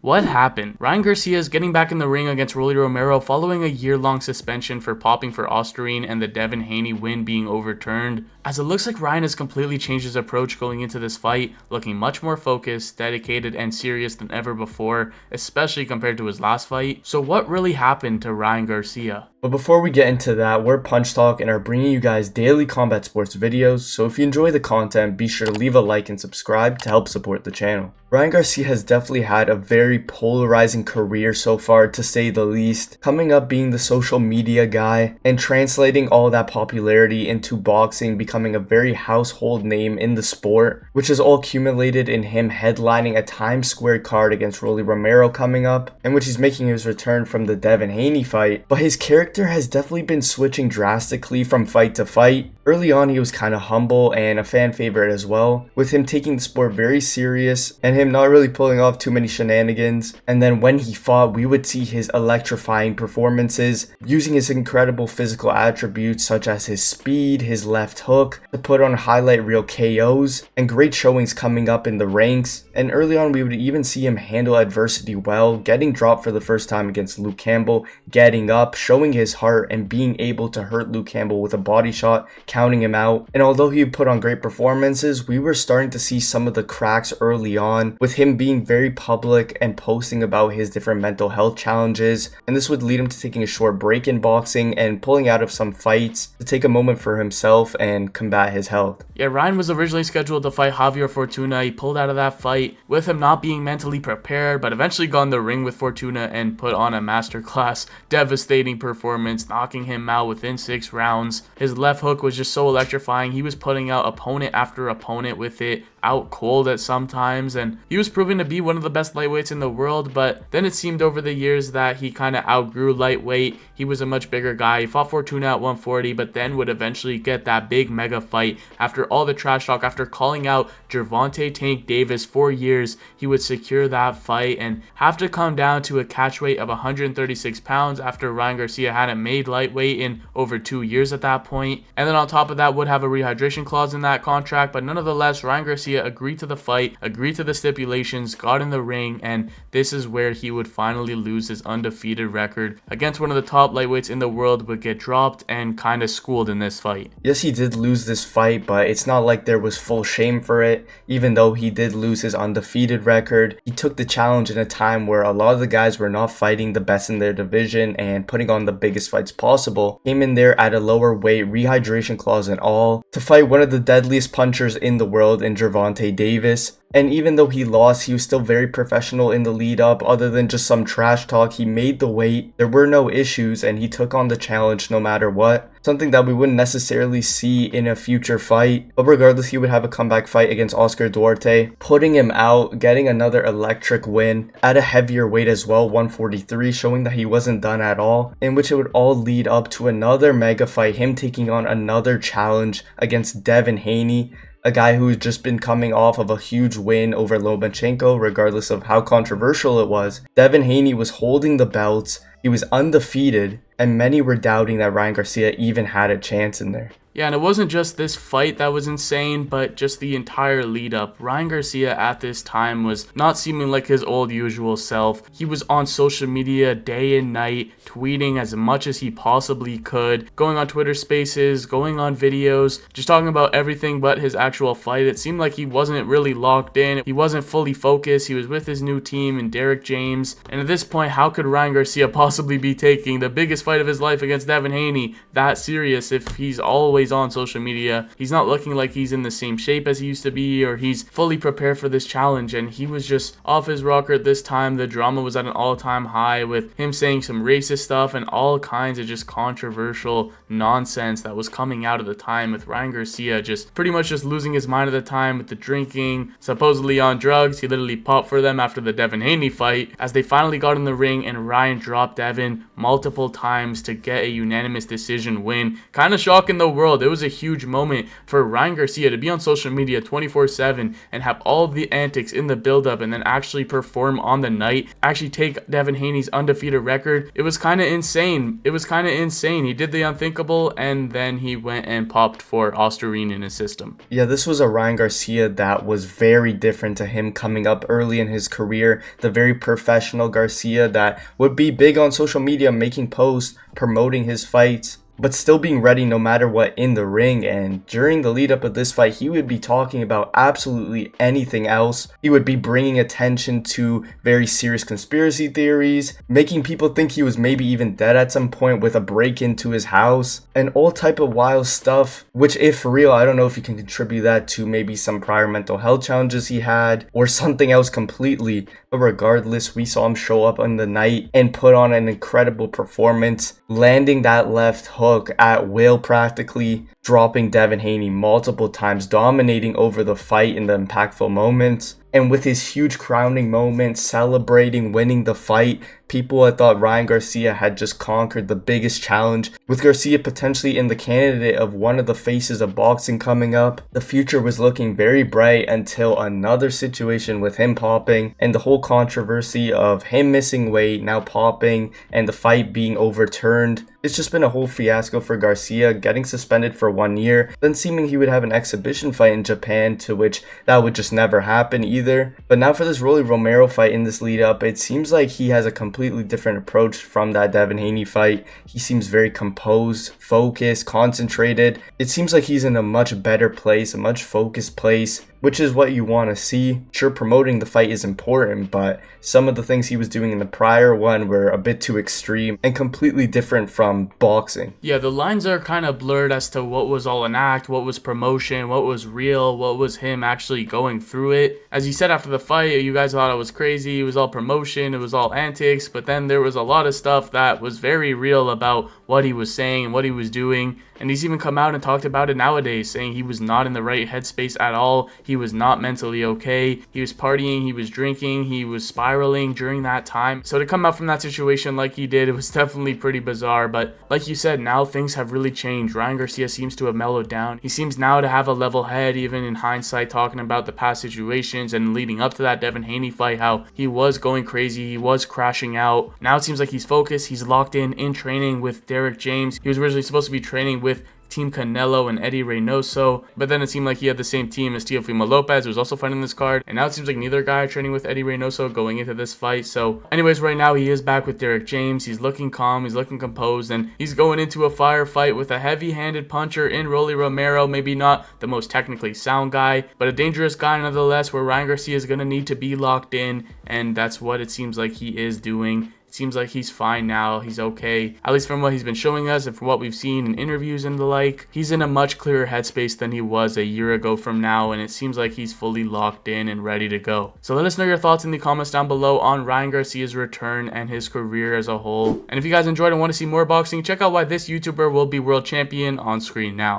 What happened? Ryan Garcia is getting back in the ring against Rolly Romero following a year-long suspension for popping for Ostarine and the Devin Haney win being overturned. As it looks like Ryan has completely changed his approach going into this fight, looking much more focused, dedicated, and serious than ever before, especially compared to his last fight. So what really happened to Ryan Garcia? But before we get into that, we're Punch Talk and are bringing you guys daily combat sports videos, so if you enjoy the content, be sure to leave a like and subscribe to help support the channel. Ryan Garcia has definitely had a very polarizing career so far, to say the least, coming up being the social media guy and translating all that popularity into boxing, becoming a very household name in the sport, which is all accumulated in him headlining a Times Square card against Rolly Romero coming up, in which he's making his return from the Devin Haney fight. But his character has definitely been switching drastically from fight to fight. Early on, he was kind of humble and a fan favorite as well, with him taking the sport very serious and him not really pulling off too many shenanigans. And then when he fought, we would see his electrifying performances, using his incredible physical attributes such as his speed, his left hook, to put on highlight reel KOs, and great showings coming up in the ranks. And early on, we would even see him handle adversity well, getting dropped for the first time against Luke Campbell, getting up, showing his heart, and being able to hurt Luke Campbell with a body shot, counting him out. And although he put on great performances, we were starting to see some of the cracks early on, with him being very public and posting about his different mental health challenges, and this would lead him to taking a short break in boxing and pulling out of some fights to take a moment for himself and combat his health. Yeah, Ryan was originally scheduled to fight Javier Fortuna. He pulled out of that fight with him not being mentally prepared, but eventually got in the ring with Fortuna and put on a masterclass, devastating performance, knocking him out within 6 rounds. His left hook was just so electrifying. He was putting out opponent after opponent with it, out cold at some times, and he was proving to be one of the best lightweights in the world. But then it seemed over the years that he kind of outgrew lightweight. He was a much bigger guy. He fought Fortuna at 140, but then would eventually get that big mega fight. After all the trash talk, after calling out Gervonta Tank Davis for years, he would secure that fight and have to come down to a catch weight of 136 pounds after Ryan Garcia hadn't made lightweight in over 2 years at that point. And then on top of that, would have a rehydration clause in that contract, but nonetheless, Ryan Garcia agreed to the fight, agreed to the stipulations, got in the ring, and this is where he would finally lose his undefeated record against one of the top lightweights in the world, would get dropped and kind of schooled in this fight. Yes, he did lose this fight, but it's not like there was full shame for it. Even though he did lose his undefeated record, he took the challenge in a time where a lot of the guys were not fighting the best in their division and putting on the biggest fights possible. Came in there at a lower weight, rehydration clause and all, to fight one of the deadliest punchers in the world in Gervonta Davis. And even though he lost, he was still very professional in the lead up. Other than just some trash talk, he made the weight. There were no issues and he took on the challenge no matter what. Something that we wouldn't necessarily see in a future fight. But regardless, he would have a comeback fight against Oscar Duarte, putting him out, getting another electric win at a heavier weight as well, 143, showing that he wasn't done at all, in which it would all lead up to another mega fight, him taking on another challenge against Devin Haney, a guy who's just been coming off of a huge win over Lomachenko, regardless of how controversial it was. Devin Haney was holding the belts, he was undefeated, and many were doubting that Ryan Garcia even had a chance in there. Yeah, and it wasn't just this fight that was insane, but just the entire lead up. Ryan Garcia at this time was not seeming like his old usual self. He was on social media day and night, tweeting as much as he possibly could, going on Twitter Spaces, going on videos, just talking about everything but his actual fight. It seemed like he wasn't really locked in. He wasn't fully focused. He was with his new team and Derek James. And at this point, how could Ryan Garcia possibly be taking the biggest fight of his life against Devin Haney that serious if he's always on social media? He's not looking like he's in the same shape as he used to be, or he's fully prepared for this challenge, and he was just off his rocker at this time. The drama was at an all-time high, with him saying some racist stuff and all kinds of just controversial nonsense that was coming out at the time, with Ryan Garcia just pretty much just losing his mind at the time with the drinking, supposedly on drugs. He literally popped for them after the Devin Haney fight, as they finally got in the ring and Ryan dropped Devin multiple times to get a unanimous decision win. Kind of shocking the world. world. It was a huge moment for Ryan Garcia to be on social media 24/7 and have all of the antics in the build-up and then actually perform on the night, actually take Devin Haney's undefeated record. It was kind of insane. He did the unthinkable, and then he went and popped for Osterine in his system. Yeah, this was a Ryan Garcia that was very different to him coming up early in his career. The very professional Garcia that would be big on social media, making posts, promoting his fights, but still being ready no matter what in the ring. And during the lead up of this fight, he would be talking about absolutely anything else. He would be bringing attention to very serious conspiracy theories, making people think he was maybe even dead at some point with a break into his house, and all type of wild stuff, which if for real, I don't know if you can contribute that to maybe some prior mental health challenges he had or something else completely. But regardless, we saw him show up on the night and put on an incredible performance, landing that left hook at will, practically dropping Devin Haney multiple times, dominating over the fight in the impactful moments. And with his huge crowning moment, celebrating winning the fight, people had thought Ryan Garcia had just conquered the biggest challenge. With Garcia potentially in the candidate of one of the faces of boxing coming up, the future was looking very bright until another situation with him popping and the whole controversy of him missing weight, now popping, and the fight being overturned. It's just been a whole fiasco for Garcia, getting suspended for 1 year, then seeming he would have an exhibition fight in Japan, to which that would just never happen either. But now for this Rolly Romero fight in this lead up, it seems like he has a completely different approach from that Devin Haney fight. He seems very composed, focused, concentrated. It seems like he's in a much better place, a much focused place, which is what you want to see. Sure, promoting the fight is important, but some of the things he was doing in the prior one were a bit too extreme and completely different from boxing. Yeah, the lines are kind of blurred as to what was all an act, what was promotion, what was real, what was him actually going through it. As you said after the fight, you guys thought it was crazy, it was all promotion, it was all antics, but then there was a lot of stuff that was very real about what he was saying and what he was doing. And he's even come out and talked about it nowadays, saying he was not in the right headspace at all. He was not mentally okay. He was partying, he was drinking, he was spiraling during that time. So to come out from that situation like he did, it was definitely pretty bizarre. But like you said, now things have really changed. Ryan Garcia seems to have mellowed down. He seems now to have a level head, even in hindsight, talking about the past situations and leading up to that Devin Haney fight, how he was going crazy, he was crashing out. Now it seems like he's focused, he's locked in training with Derek James. He was originally supposed to be training with Team Canelo and Eddie Reynoso, but then it seemed like he had the same team as Teofimo Lopez, who was also fighting this card, and now it seems like neither guy are training with Eddie Reynoso going into this fight. So anyways, right now he is back with Derek James. He's looking calm, he's looking composed, and he's going into a firefight with a heavy-handed puncher in Rolly Romero. Maybe not the most technically sound guy, but a dangerous guy nonetheless, where Ryan Garcia is going to need to be locked in, and that's what it seems like he is doing. Seems like he's fine now. He's okay. At least from what he's been showing us and from what we've seen in interviews and the like. He's in a much clearer headspace than he was a year ago from now, and it seems like he's fully locked in and ready to go. So let us know your thoughts in the comments down below on Ryan Garcia's return and his career as a whole. And if you guys enjoyed and want to see more boxing, check out why this YouTuber will be world champion on screen now.